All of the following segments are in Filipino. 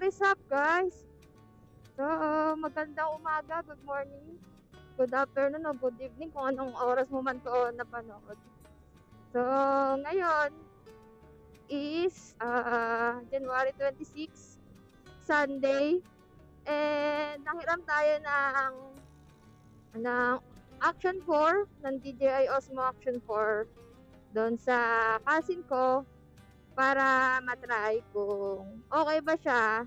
what is up guys? So, magandang umaga, good morning, good afternoon, o good evening kung anong oras mo man to napanood. So, ngayon is January 26, Sunday, and nanghiram tayo ng Action 4, ng DJI Osmo Action 4 doon sa cousin ko para matry kung okay ba siya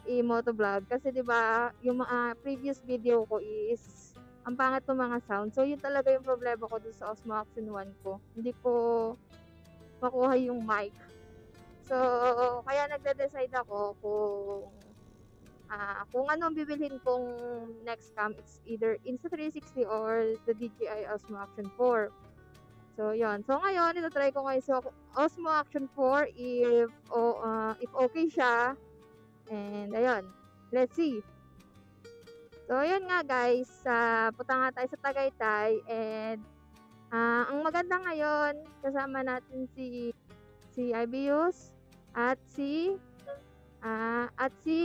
i-motovlog kasi 'di ba yung mga previous video ko is ang pangit ng mga sound. So yun talaga yung problema ko dun sa Osmo Action 1 ko. Hindi ko makuha yung mic. So kaya nagde-decide ako kung ano ang bibilhin kong next cam. It's either Insta360 or the DJI Osmo Action 4. So, yun. So, ngayon, ito-try ko ngayon sa Osmo Action 4 if okay siya. And, ayun. Let's see. So, ayun nga guys. Punta nga tayo sa Tagaytay. And, ang maganda ngayon, kasama natin si Ibius at si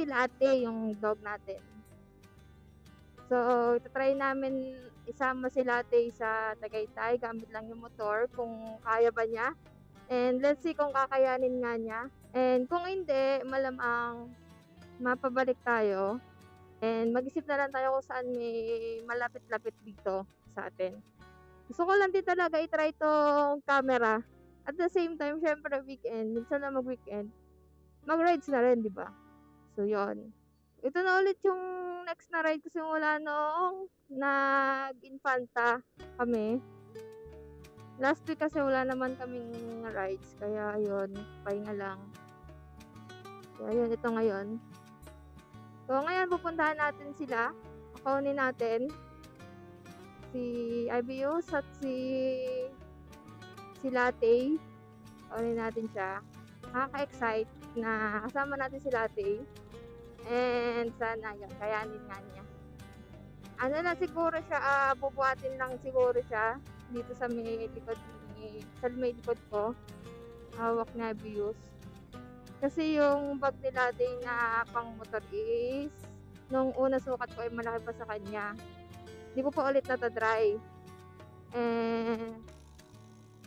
Latte, yung dog natin. So, ito-try namin isama si Latte sa Tagaytay. Gamit lang yung motor kung kaya ba niya. And let's see kung kakayanin nga niya. And kung hindi, malamang mapabalik tayo. And mag-isip na lang tayo kung saan may malapit-lapit dito sa atin. Gusto ko lang din talaga i-try tong camera. At the same time, syempre weekend. Minsan na mag-weekend. Mag-rides na rin, di ba? So, yon. Ito na ulit yung next na ride ko simula noong nag-Infanta kami. Last week kasi wala naman kaming rides. Kaya ayun, pahinga lang. Kaya yun, ito ngayon. So ngayon pupuntahan natin sila. Akaunin natin si Ibius at si Latte. Akaunin natin siya. Nakaka-excite na kasama natin si Latte. And sana yun, kayanin nga niya. Ano na siguro siya, bubuhatin lang siguro siya dito sa may likod ko. Hawak na Ibius. Kasi yung bag nila din na pang motor is nung una sukat ko ay malaki pa sa kanya. Hindi ko pa ulit natadry.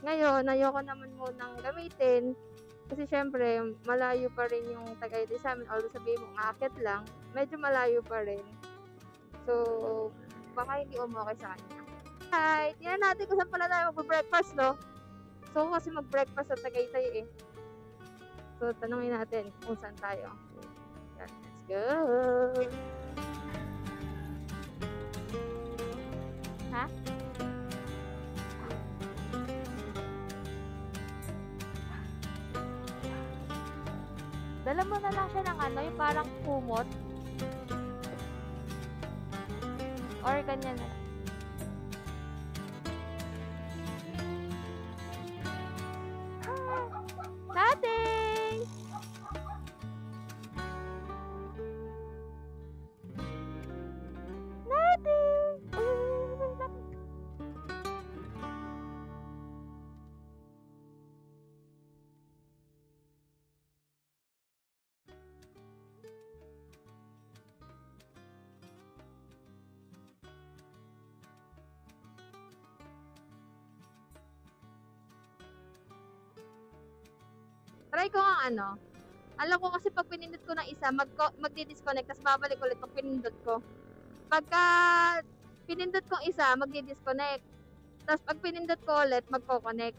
Ngayon, ayoko naman munang gamitin. Kasi syempre, malayo pa rin yung Tagaytay sa amin. Although sabihin mo, akit lang, medyo malayo pa rin. So, baka hindi umokay sa kanya. Hi! Tingnan natin kung saan pala tayo mag-breakfast, no? So, kasi mag-breakfast sa Tagaytay eh. So, tanungin natin kung saan tayo. Yan, let's go! Ha? Dala mo na lang siya ng yung parang kumot. Or ganyan na lang. Dating! Try ko ang alam ko kasi pag pinindot ko ng isa, magdi-disconnect, tapos babalik ulit pag pinindot ko. Pagka pinindot kong isa, magdi-disconnect. Tapos pag pinindot ko ulit, magko-connect.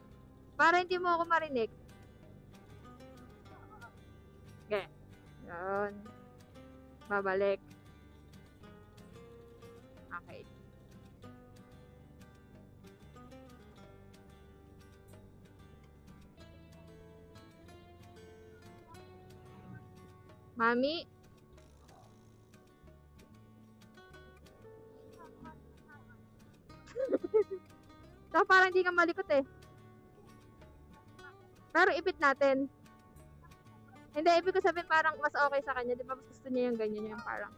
Para hindi mo ako marinig. Okay. Yun. Babalik. Okay. Mami? So, parang hindi ka malikot eh. Pero ipit natin. Hindi, ibig ko sabihin parang mas okay sa kanya. Di ba mas gusto niya yung ganyan, yung parang.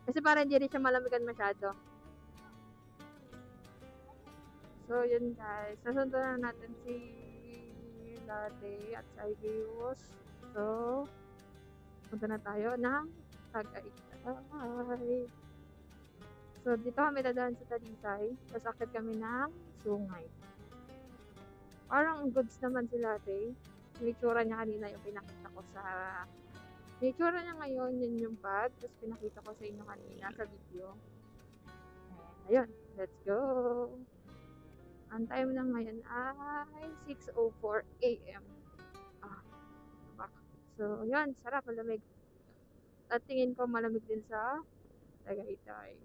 Kasi parang hindi rin siya malamigan masyado. So, yun guys. Nasundan na natin si latte at Siberius. So, punta na tayo ng Tagaytay. So, dito kami dadaan sa Talisay. Tapos akit kami ng Sungay. Parang goods naman si latte. Yung itsura niya kanina yung pinakita ko sa... Yung itsura niya ngayon, yun yung bag. Tapos pinakita ko sa inyo kanina sa video. And, ayun, let's go! Ang time na ngayon ay 6:04 AM. So, yun, sarap, malamig. At tingin ko malamig din sa Tagaytay.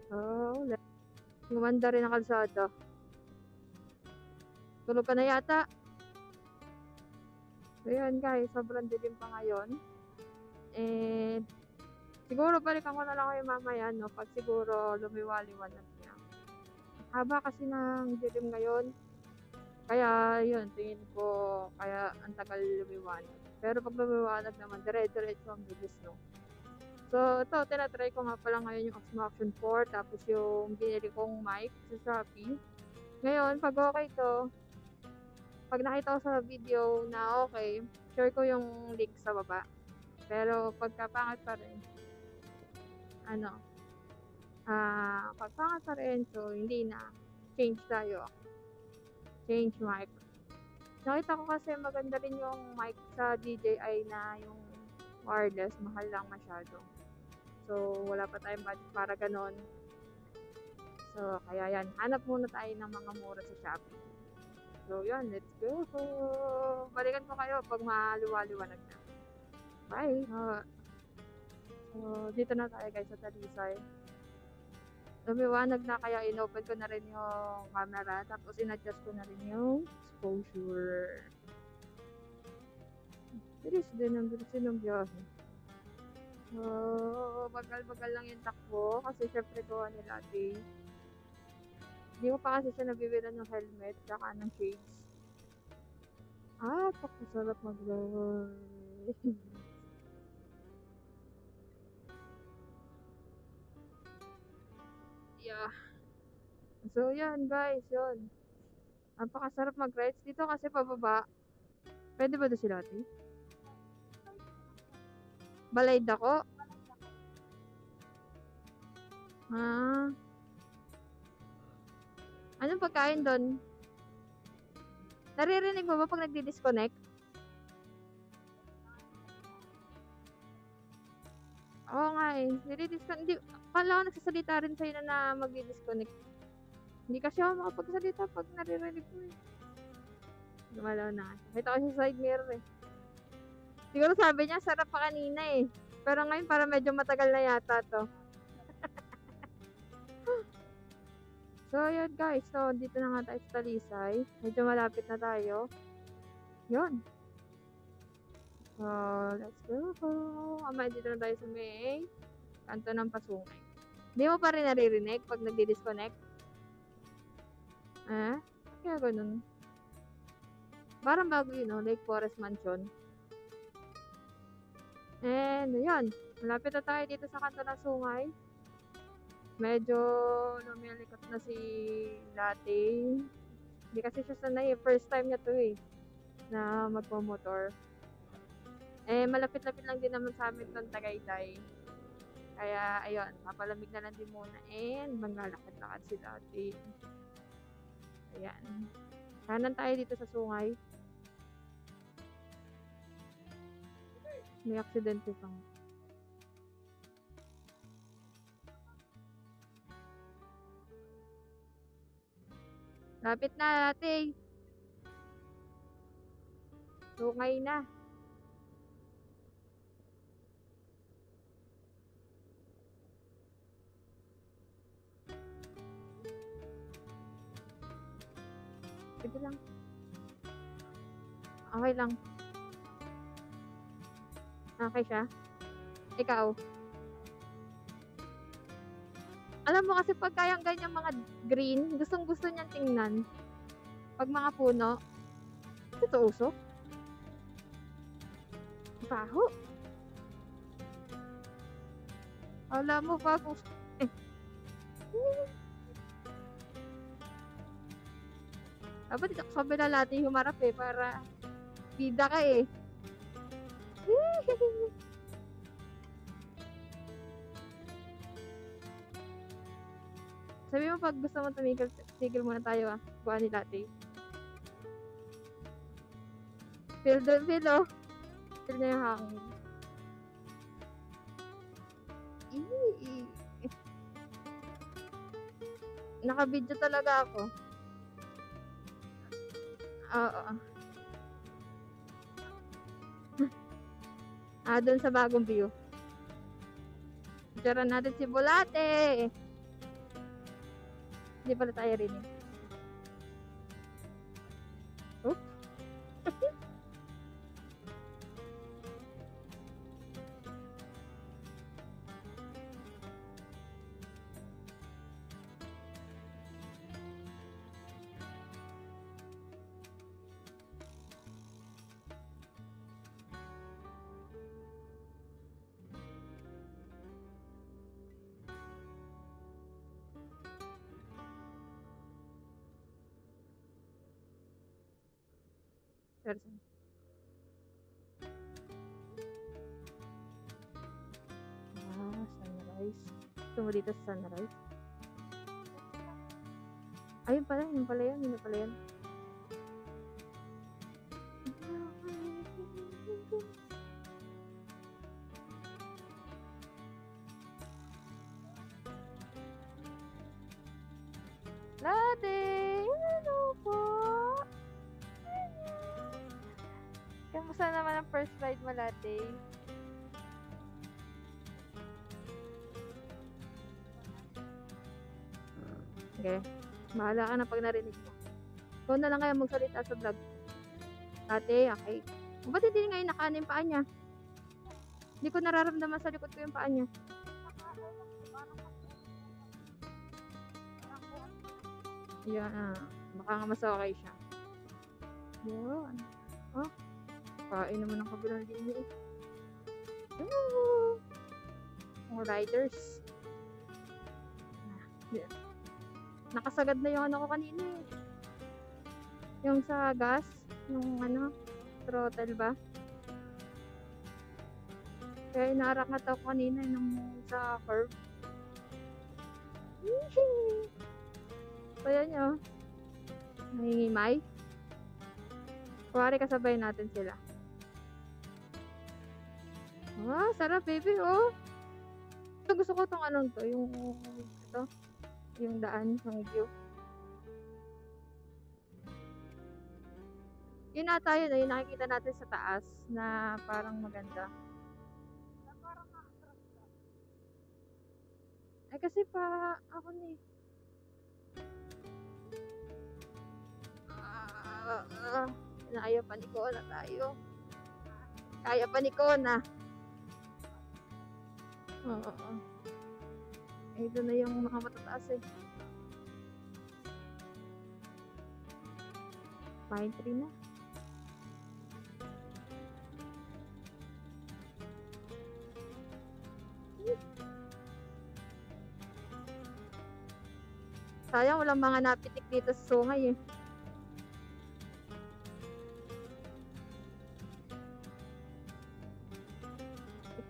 So, gumanda rin ang kalsada. Tulog ka na yata. So, yun guys, sobrang dilim pa ngayon. And, siguro balikan ko na lang kayo mamaya, no? Pag siguro lumiwaliwanag niya. Haba kasi ng dilim ngayon. Kaya, yun, tingin ko, kaya ang tagal lumiwanag. Pero pag lumiwanag naman, dire-diretso ang bilis, no? So, ito, tinatry ko nga pala ngayon yung Osmo Action 4, tapos yung binili kong mic sa Shopee. Ngayon, pag okay to, pag nakita ko sa video na okay, share ko yung link sa baba. Pero, pagkapangit pa rin, pagpangit pa rin, so, hindi na. Change tayo. Change mic. Nakita ko kasi maganda rin yung mic sa DJI na yung wireless, mahal lang masyado. So, wala pa tayong budget para ganon. So, kaya yan. Hanap muna tayo ng mga mura sa Shopee. So, yan. Let's go. Balikan ko kayo pag maluwaliwanag na. Bye! So, dito na tayo guys sa Talisay. Lumiwanag na kaya in-open ko na rin yung camera. Tapos in-adjust ko na rin yung exposure. Bilis din ang biyahe. So, bagal-bagal lang yung takbo. Kasi syempre gawa nila ate. Hindi ko pa kasi siya nabibila ng helmet. Tsaka ng shades. Pakasarap maglaway. Yeah. So, yan guys, yun. Napakasarap mag-rides dito kasi pababa. Pwede ba doon sila ate? Balay dako? Anong pagkain doon? Naririnig mo ba pag nagdi-disconnect? Oo nga eh. Nire-disconnect. Kala ko nagsasalita rin sa'yo na magdi-disconnect. Hindi kasi ako makapagsalita pag naririnig ko eh. Lumalaw na. Kita ko sa side mirror eh. Siguro sabi niya, sarap pa kanina eh. Pero ngayon para medyo matagal na yata to. So, yun guys. So, dito na nga tayo sa Talisay. Medyo malapit na tayo. Yun. So, let's go. Amay, dito na tayo sa may kanto ng Pasungay. Hindi mo pa rin naririnig pag nagdi-disconnect? Kaya ganun. Parang bago yun, no? Lake Forest Mansion. And, yun. Malapit na tayo dito sa kanto ng Sungay. Medyo lumilikot na si Latte. Hindi kasi siya sanay. First time niya to eh. Na magpo-motor. Malapit-lapit lang din naman sa amin itong Tagaytay. Kaya, ayun. Papalamig na lang din muna. And, maglalakad-lakad si Latte. Ayan. Kanan tayo dito sa Sungay. May aksidente pang. Lapit na natin. Sungay na. Sige lang. Okay lang. Okay siya? Ikaw? Alam mo kasi pag kayang ganyan mga green, gustong gusto niyan tingnan. Pag mga puno, ito usok. Baho. Alam mo pa kung... Dapat dito sa kabila latte humarap eh, para bida ka eh. Sabi mo pag gusto mo tumigil, tigil muna tayo ah. Buwan ni latte. Feel oh. Feel na yung hangin. Naka-video talaga ako. Oo. Doon sa bagong view. Picturean natin si Bulate. Hindi pala tayo rinig. Oops. Person. Sunrise. Gusto mo dito sa sunrise? Ayun pala, yun pala yun, yun pala yun. Latte! Ano po? Kamusta naman ang first ride mo, Latte? Okay. Bahala ka na pag narinig mo. Ikaw na lang kaya magsalita sa vlog. Latte, okay. Ba't hindi ngayon nakaano yung paa niya? Hindi ko nararamdaman sa likod ko yung paa niya. Yan, baka nga mas okay siya. Yan. Oh, kain naman ng kabilang linya eh. More riders. Nakasagad na yung ano ko kanina eh. Yung sa gas, yung ano, throttle ba? Kaya inarak na to kanina nung sa curve. Kaya nyo, nangingimay. Kuwari kasabay natin sila. Wow, sarap baby, oh. Gusto ko tong anong to, yung ito, yung daan, yung view. Yun na tayo na yung nakikita natin sa taas na parang maganda. Ay kasi pa ako ni kaya pa ni Kona tayo. Kaya pa ni Kona. Oo. Ito na yung mga matataas eh. Pine tree na. Sayang walang mga napitik dito sa sungay eh.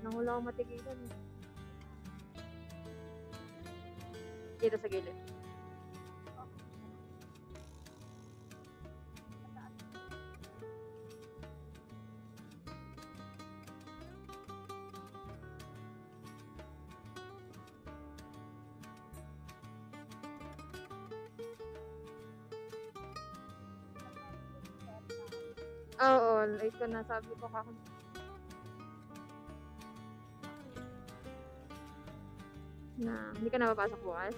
Nang wala akong matigilan eh. Dito sa gilid. Oo, like ko na sabi ko kakon. Na hindi ka na papasok bukas?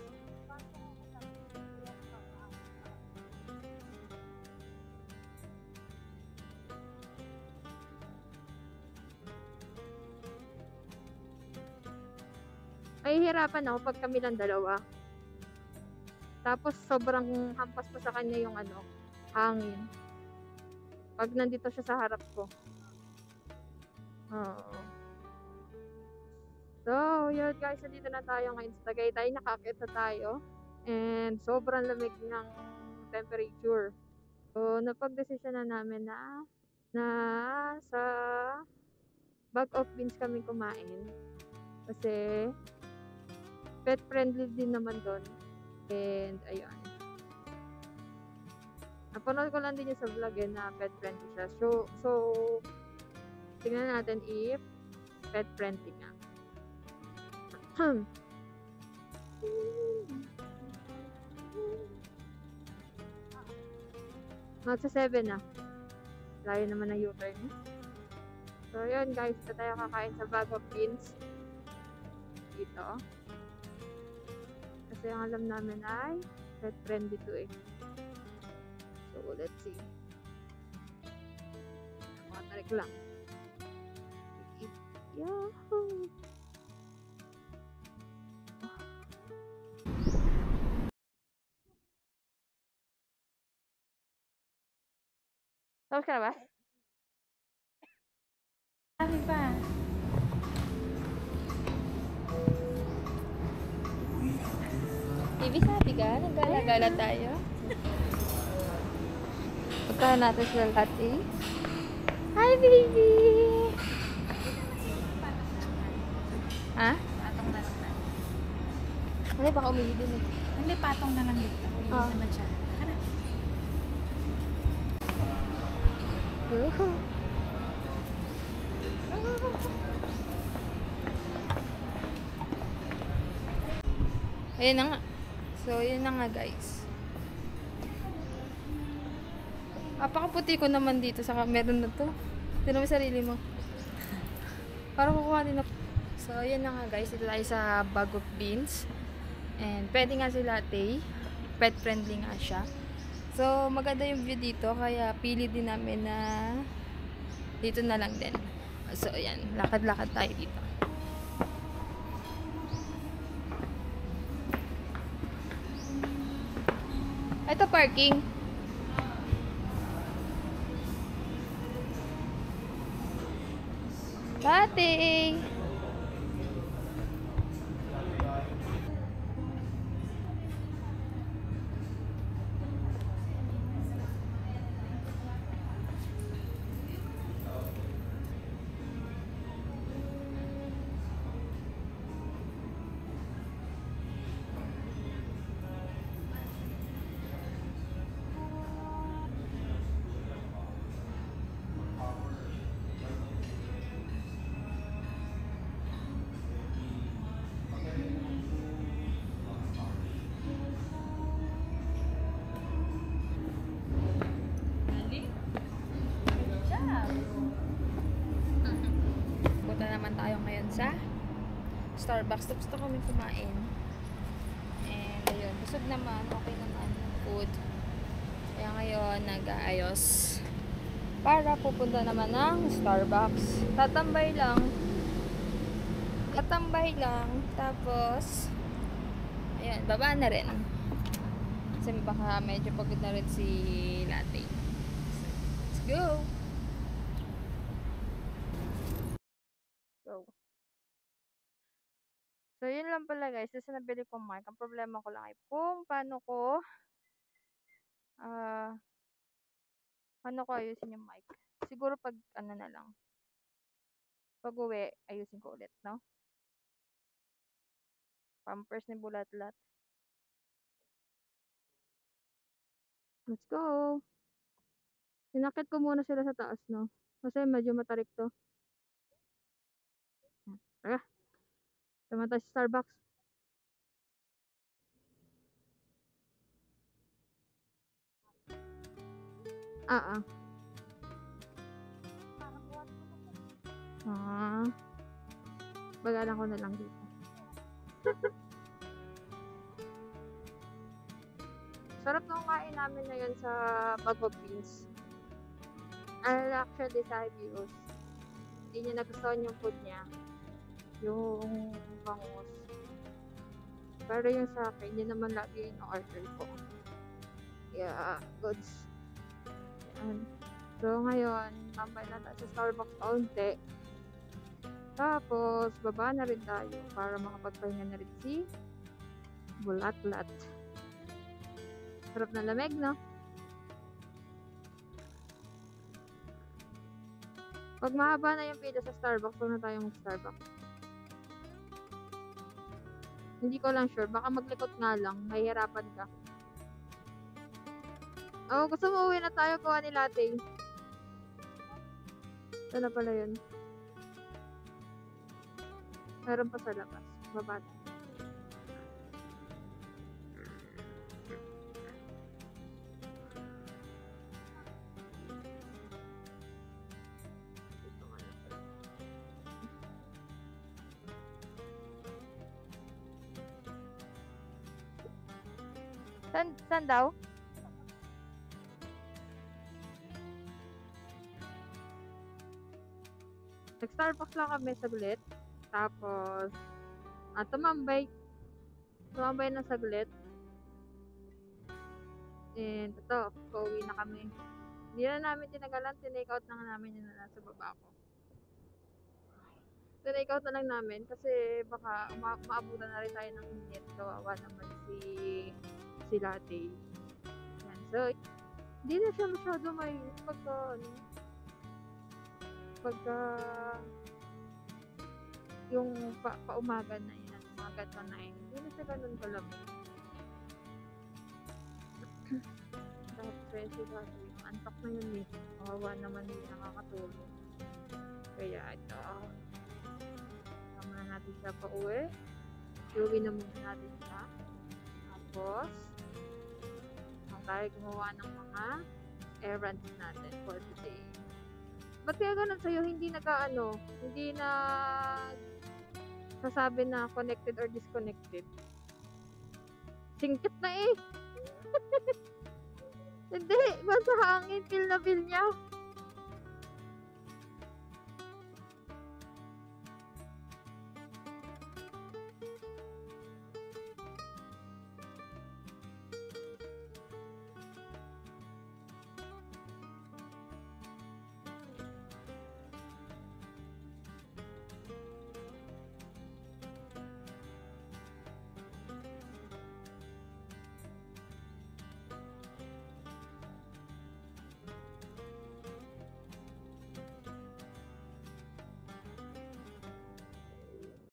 Ay, hirapan ako pag kami lang dalawa. Tapos sobrang hampas pa sa kanya yung ano, hangin. Pag nandito siya sa harap ko. Oo. So, yun guys, nandito na tayo ngayon sa Tagaytay. Nakakit na tayo. And sobrang lamig ng temperature. So, napag-desisyon na namin na sa bag of beans kami kumain. Kasi pet friendly din naman doon. And ayun. Napanood ko lang din yung sa vlog na pet friendly siya. So tingnan natin if pet friendly nga. Magsa 7 na. Layo naman ng U-turn. So yun guys, ito tayo kakain sa bag of beans. Dito. Kasi ang alam namin ay pet friendly to eh. So let's see. Mga tarik lang. Yahoo! Tapos ka na ba? Sabi pa. Baby, sabi ka? Nagala-gala tayo. Puntahan natin sila latte. Hi, baby! Ha? Patong na lang na. Hindi, baka umili din eh. Hindi, patong na lang dito. Hindi Oh. naman siya. Ano? Ayun na nga. So, yun na nga guys. Apakaputi ko naman dito sa camera na to. Tignan mo sarili mo. Parang kukuha din ako. So, yun na nga guys. Ito tayo sa bag of beans. And pwede nga si latte. Pet friendly nga siya. So, maganda yung view dito. Kaya pili din namin na dito na lang din. So, ayan. Lakad-lakad tayo dito. Ito parking. Latte! Punta naman tayo ngayon sa Starbucks. Tapos na kami kumain. And ayun, busog naman. Okay naman yung food. Kaya ngayon, nag-aayos. Para pupunta naman ng Starbucks. Tatambay lang. Tapos, ayan, baba na rin. Kasi baka medyo pagod na rin si Latte. Let's go! Go. So, yun lang pala guys. Kasi nabili kong mic. Ang problema ko lang ay kung paano ko ayusin yung mic. Siguro pag ano na lang. Pag uwi, ayusin ko ulit, no? Pampers ni Bulatlat. Let's go! Sinakit ko muna sila sa taas, no? Kasi medyo matarik to. Tara, tama tayo sa Starbucks. Ah. Bagalan ko na lang dito. Sarap nung kain namin na yun sa bag of beans. Actually, sa views, hindi niya nagustuhan yung food niya. Yung bangus. Pero yung sa akin, yun naman lagi yung order ko. Yeah, goods. Yan. So, ngayon, tambay na tayo sa Starbucks kaunti. Tapos, baba na rin tayo para makapagpahinga na rin si Bulatlat. Sarap na lamig, no? Pag mahaba na yung pila sa Starbucks, huwag na tayo mag-Starbucks. Hindi ko lang sure. Baka maglikot nga lang. Mahihirapan ka. Oh, gusto mo uwi na tayo kuha ni latte. Ito na pala yun. Meron pa sa labas. Baba. Saan daw? Nag-Starbucks lang kami saglit. Tapos, tumambay. Tumambay na saglit. And, ito, pauwi na kami. Hindi na namin tinagalan. Tinake out na nga namin yun na nasa baba ko. Tinake out na lang namin kasi baka maabutan na rin tayo ng init. Kawawa naman si latte. Yan. So, hindi na siya masyado may pagka yung paumaga na yan, umaga to 9, hindi na siya ganun kalamig. Tapos si latte, antok na yun eh. Kawawa naman hindi nakakatulog. Kaya ito, tama na natin siya pa uwi. Iuwi na muna natin siya. Tapos, tayo gumawa ng mga errands natin for today. Ba't kaya ganun sa'yo? Hindi hindi na sasabi na connected or disconnected. Singkit na eh. Hindi, basta hangin, feel na feel niya.